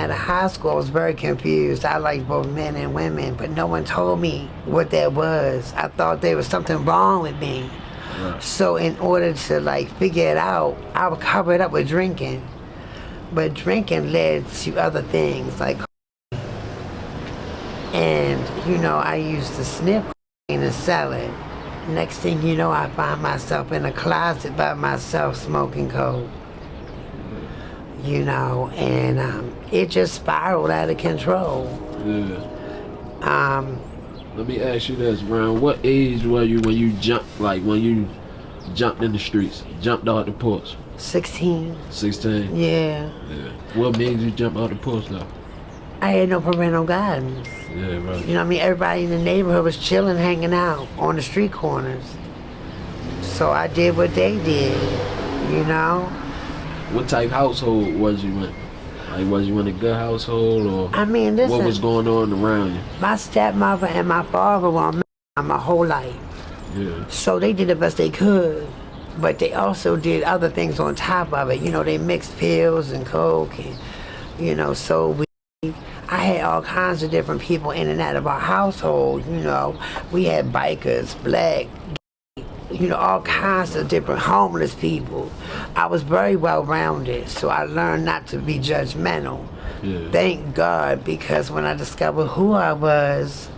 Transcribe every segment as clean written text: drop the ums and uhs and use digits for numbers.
At a high school, I was very confused. I liked both men and women, but no one told me what that was. I thought there was something wrong with me. Right. So in order to like figure it out, I would cover it up with drinking. But drinking led to other things like, and I used to sniff and sell it. Next thing you know, I find myself in a closet by myself smoking coke. And it just spiraled out of control. Yeah. Let me ask you this, around what age were you when you jumped, when you jumped in the streets, jumped out the porch? 16. 16? Yeah. What made you jump out the porch though? I had no parental guidance. Yeah, right. Everybody in the neighborhood was chilling, hanging out on the street corners. So I did what they did, What type household was you in? Was you in a good household, or listen, what was going on around you? My stepmother and my father were on my whole life. Yeah. So they did the best they could, but they also did other things on top of it. They mixed pills and coke and, so I had all kinds of different people in and out of our household. We had bikers, black, all kinds of different homeless people. I was very well-rounded, so I learned not to be judgmental. Yeah. Thank God, because when I discovered who I was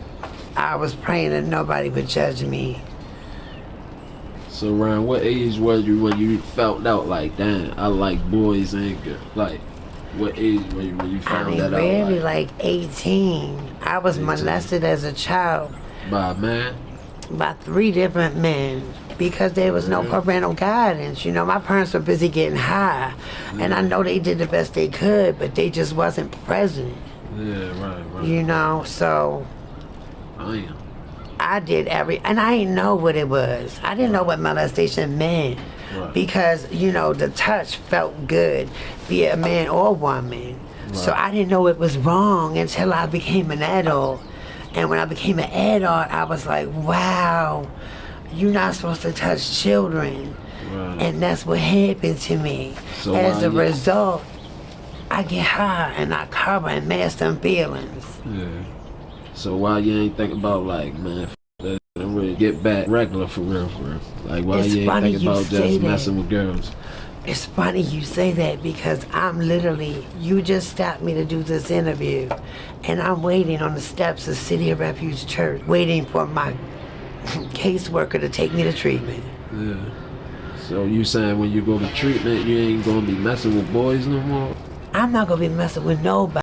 praying that nobody would judge me. So around what age was you when you felt out like, damn, I like boys and girls? What age were you when you found that out? Really, like 18. I was 18. molested as a child. By a man? By 3 different men, because there was no parental guidance. My parents were busy getting high, and I know they did the best they could, but they just wasn't present. Yeah, right. So Damn. I did and I didn't know what it was. I didn't know what molestation meant. Right. Because, the touch felt good, be it a man or woman. Right. So I didn't know it was wrong until I became an adult. And when I became an adult, I was like, wow, you're not supposed to touch children. Right. And that's what happened to me. So as a result, I get high and I cover and mask them feelings. Yeah. So why you ain't think about man, that and really get back regular for real? Why you ain't think about just messing with girls? It's funny you say that, because you just stopped me to do this interview, and I'm waiting on the steps of City of Refuge Church, waiting for my caseworker to take me to treatment. Yeah. So you saying when you go to treatment, you ain't gonna be messing with boys no more? I'm not gonna be messing with nobody.